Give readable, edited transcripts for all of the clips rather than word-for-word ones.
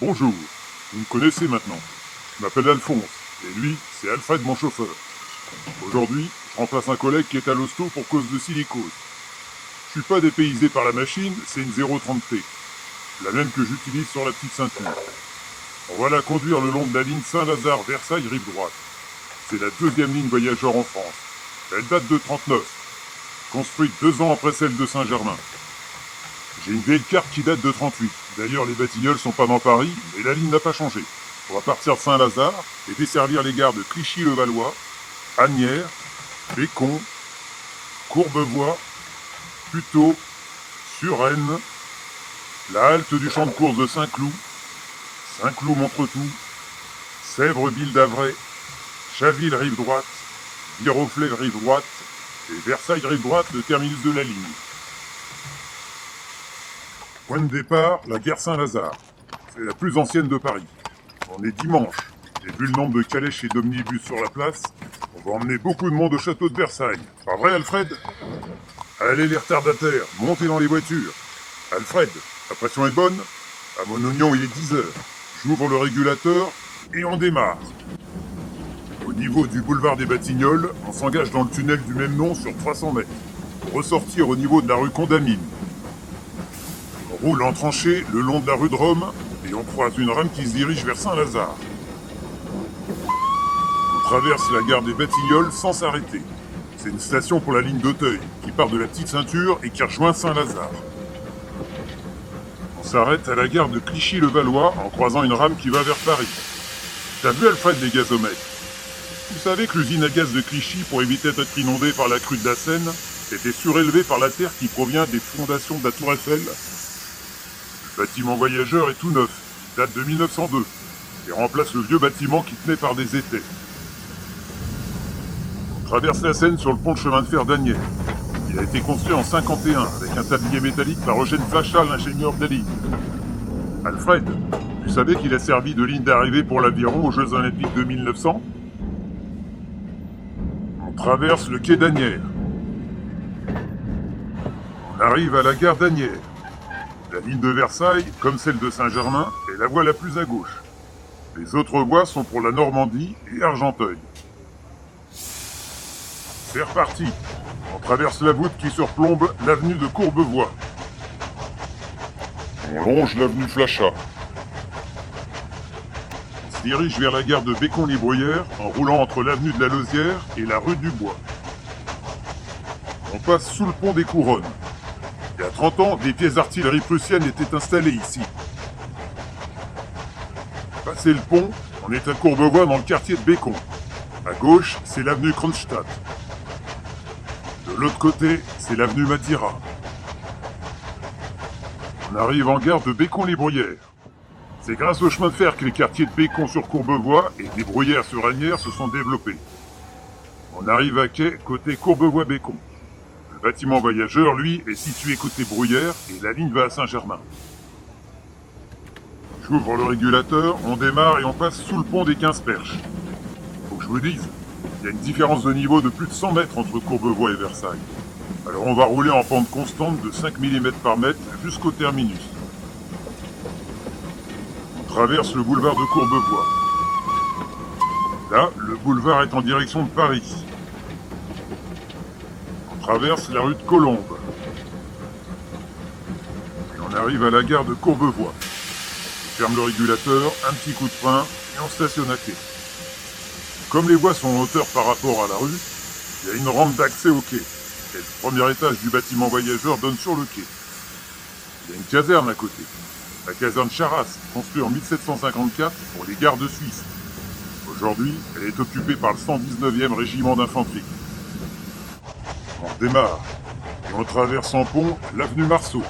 Bonjour, vous me connaissez maintenant. Je m'appelle Alphonse, et lui, c'est Alfred mon chauffeur. Aujourd'hui, je remplace un collègue qui est à l'hosto pour cause de silicose. Je suis pas dépaysé par la machine, c'est une 030T, la même que j'utilise sur la petite ceinture. On va la conduire le long de la ligne Saint-Lazare-Versailles rive droite. C'est la deuxième ligne voyageur en France. Elle date de 39, construite 2 ans après celle de Saint-Germain. J'ai une vieille carte qui date de 38. D'ailleurs, les Batignolles sont pas dans Paris, mais la ligne n'a pas changé. On va partir de Saint-Lazare et desservir les gares de Clichy-le-Valois, Asnières, Bécon, Courbevoie, Puteaux, Suresnes, la halte du champ de course de Saint-Cloud, Saint-Cloud-Montretout, Sèvres-Ville d'Avray, Chaville rive droite, Viroflay rive droite et Versailles rive droite, le terminus de la ligne. Point de départ, la gare Saint-Lazare. C'est la plus ancienne de Paris. On est dimanche, et vu le nombre de calèches et d'omnibus sur la place, on va emmener beaucoup de monde au château de Versailles. Pas vrai, Alfred? Allez les retardataires, montez dans les voitures. Alfred, la pression est bonne? À mon oignon, il est 10 heures. J'ouvre le régulateur et on démarre. Au niveau du boulevard des Batignolles, on s'engage dans le tunnel du même nom sur 300 mètres, pour ressortir au niveau de la rue Condamine. On roule en tranchée le long de la rue de Rome et on croise une rame qui se dirige vers Saint-Lazare. On traverse la gare des Batignolles sans s'arrêter. C'est une station pour la ligne d'Auteuil qui part de la petite ceinture et qui rejoint Saint-Lazare. On s'arrête à la gare de Clichy-le-Valois en croisant une rame qui va vers Paris. T'as vu, Alfred, les gazomètres? Vous savez que l'usine à gaz de Clichy, pour éviter d'être inondée par la crue de la Seine, était surélevée par la terre qui provient des fondations de la Tour Eiffel. Le bâtiment voyageur est tout neuf, il date de 1902, et remplace le vieux bâtiment qui tenait par des étais. On traverse la Seine sur le pont de chemin de fer d'Asnières. Il a été construit en 51 avec un tablier métallique par Eugène Flachat, l'ingénieur de la ligne. Alfred, tu savais qu'il a servi de ligne d'arrivée pour l'aviron aux Jeux Olympiques de 1900? On traverse le quai d'Asnières. On arrive à la gare d'Asnières. La ligne de Versailles, comme celle de Saint-Germain, est la voie la plus à gauche. Les autres voies sont pour la Normandie et Argenteuil. C'est reparti. On traverse la voûte qui surplombe l'avenue de Courbevoie. On longe l'avenue Flachat. On se dirige vers la gare de Bécon-les-Bruyères en roulant entre l'avenue de la Lausière et la rue du Bois. On passe sous le pont des Couronnes. Il y a 30 ans, des pièces d'artillerie prussiennes étaient installées ici. Passé le pont, on est à Courbevoie dans le quartier de Bécon. À gauche, c'est l'avenue Kronstadt. De l'autre côté, c'est l'avenue Mattira. On arrive en gare de Bécon-les-Bruyères. C'est grâce au chemin de fer que les quartiers de Bécon sur Courbevoie et des Bruyères sur Asnières se sont développés. On arrive à quai côté Courbevoie-Bécon. Le bâtiment voyageur, lui, est situé côté Bruyères et la ligne va à Saint-Germain. J'ouvre le régulateur, on démarre et on passe sous le pont des 15 Perches. Faut que je vous dise, il y a une différence de niveau de plus de 100 mètres entre Courbevoie et Versailles. Alors on va rouler en pente constante de 5 mm par mètre jusqu'au terminus. On traverse le boulevard de Courbevoie. Là, le boulevard est en direction de Paris. On traverse la rue de Colombe. Et on arrive à la gare de Courbevoie. On ferme le régulateur, un petit coup de frein et on stationne à quai. Comme les voies sont en hauteur par rapport à la rue, il y a une rampe d'accès au quai. Et le premier étage du bâtiment voyageur donne sur le quai. Il y a une caserne à côté. La caserne Charras, construite en 1754 pour les gardes suisses. Aujourd'hui, elle est occupée par le 119e régiment d'infanterie. On démarre et on traverse en pont l'avenue Marceau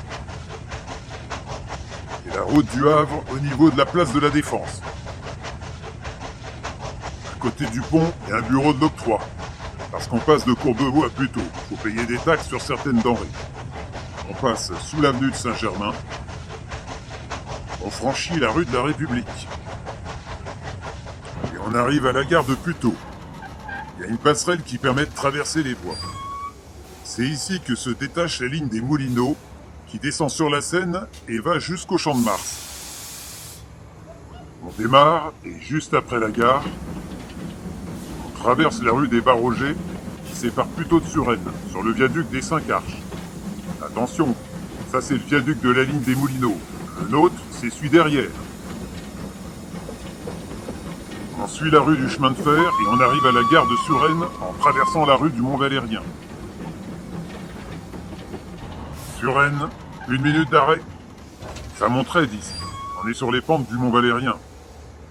et la route du Havre au niveau de la place de la Défense. À côté du pont, il y a un bureau de l'octroi. Parce qu'on passe de Courbevoie à Puteaux, il faut payer des taxes sur certaines denrées. On passe sous l'avenue de Saint-Germain. On franchit la rue de la République. Et on arrive à la gare de Puteaux. Il y a une passerelle qui permet de traverser les voies. C'est ici que se détache la ligne des Moulineaux, qui descend sur la Seine et va jusqu'au Champ de Mars. On démarre et juste après la gare, on traverse la rue des Barrogers qui sépare plutôt de Suresnes, sur le viaduc des 5 Arches. Attention, ça c'est le viaduc de la ligne des Moulineaux. Le nôtre, c'est celui derrière. On suit la rue du chemin de fer et on arrive à la gare de Suresnes en traversant la rue du Mont-Valérien. Suresnes, 1 minute d'arrêt. Ça monterait d'ici. On est sur les pentes du Mont-Valérien.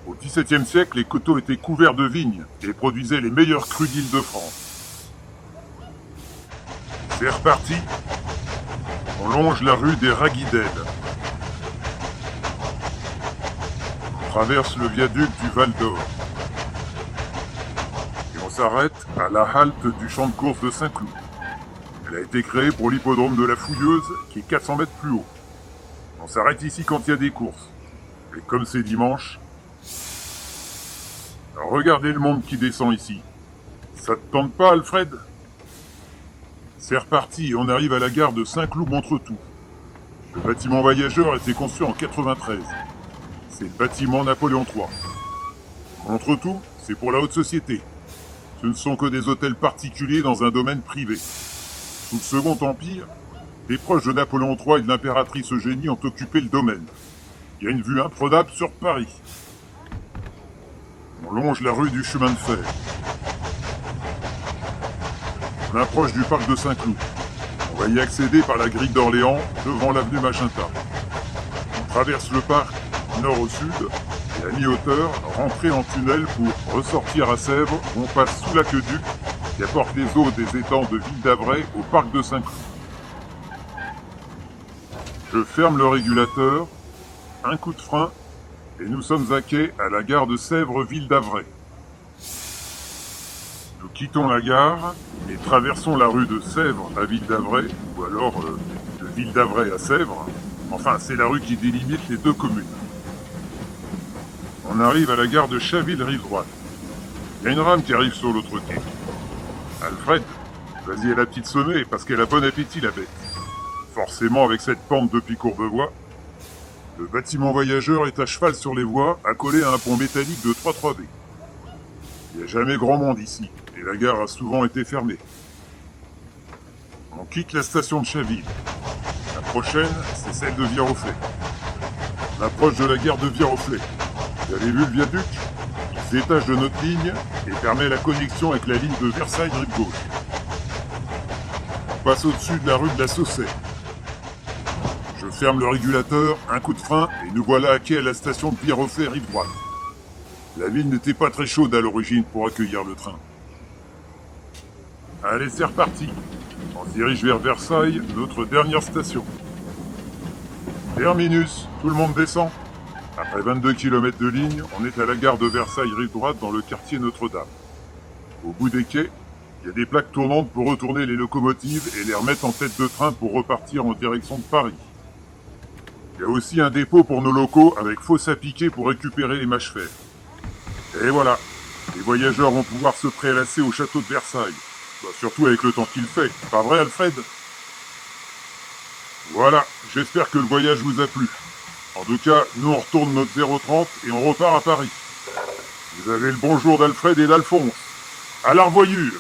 Au XVIIe siècle, les coteaux étaient couverts de vignes et produisaient les meilleurs crus d'Île-de-France. C'est reparti. On longe la rue des Raguidelles. On traverse le viaduc du Val d'Or. Et on s'arrête à la halte du champ de course de Saint-Cloud. Elle a été créée pour l'hippodrome de la Fouilleuse, qui est 400 mètres plus haut. On s'arrête ici quand il y a des courses. Et comme c'est dimanche, regardez le monde qui descend ici. Ça te tente pas, Alfred? C'est reparti et on arrive à la gare de Saint-Cloud-Montretout. Le bâtiment voyageur a été conçu en 93. C'est le bâtiment Napoléon III. Montretout, c'est pour la haute société. Ce ne sont que des hôtels particuliers dans un domaine privé. Sous le Second Empire, les proches de Napoléon III et de l'impératrice Eugénie ont occupé le domaine. Il y a une vue imprenable sur Paris. On longe la rue du chemin de fer. On approche du parc de Saint-Cloud. On va y accéder par la grille d'Orléans, devant l'avenue Magenta. On traverse le parc, nord au sud, et à mi-hauteur, rentrer en tunnel pour ressortir à Sèvres, où on passe sous l'aqueduc qui apporte les eaux des étangs de Ville-d'Avray au parc de Saint-Cloud. Je ferme le régulateur, un coup de frein, et nous sommes à quai à la gare de Sèvres-Ville-d'Avray. Nous quittons la gare et traversons la rue de Sèvres à Ville-d'Avray, ou alors de Ville-d'Avray à Sèvres. Enfin, c'est la rue qui délimite les deux communes. On arrive à la gare de Chaville-Rive-Droite. Il y a une rame qui arrive sur l'autre quai. Alfred, vas-y à la petite sommée, parce qu'elle a bon appétit, la bête. Forcément, avec cette pente depuis Courbevoie, le bâtiment voyageur est à cheval sur les voies, accolé à un pont métallique de 3,3 B. Il n'y a jamais grand monde ici, et la gare a souvent été fermée. On quitte la station de Chaville. La prochaine, c'est celle de Viroflay. On approche de la gare de Viroflay. Vous avez vu le viaduc? Il se détache de notre ligne et permet la connexion avec la ligne de Versailles-Rive-Gauche. On passe au-dessus de la rue de la Saussée. Je ferme le régulateur, un coup de frein, et nous voilà à quai à la station de Viroflay rive droite. La ville n'était pas très chaude à l'origine pour accueillir le train. Allez, c'est reparti. On se dirige vers Versailles, notre dernière station. Terminus, tout le monde descend. Après 22 km de ligne, on est à la gare de Versailles rive droite dans le quartier Notre-Dame. Au bout des quais, il y a des plaques tournantes pour retourner les locomotives et les remettre en tête de train pour repartir en direction de Paris. Il y a aussi un dépôt pour nos locaux avec fosse à piquer pour récupérer les mâches-fer. Et voilà, les voyageurs vont pouvoir se prélasser au château de Versailles. Bah, surtout avec le temps qu'il fait, pas vrai Alfred? Voilà, j'espère que le voyage vous a plu. En tout cas, nous on retourne notre 030 et on repart à Paris. Vous avez le bonjour d'Alfred et d'Alphonse. À la revoyure!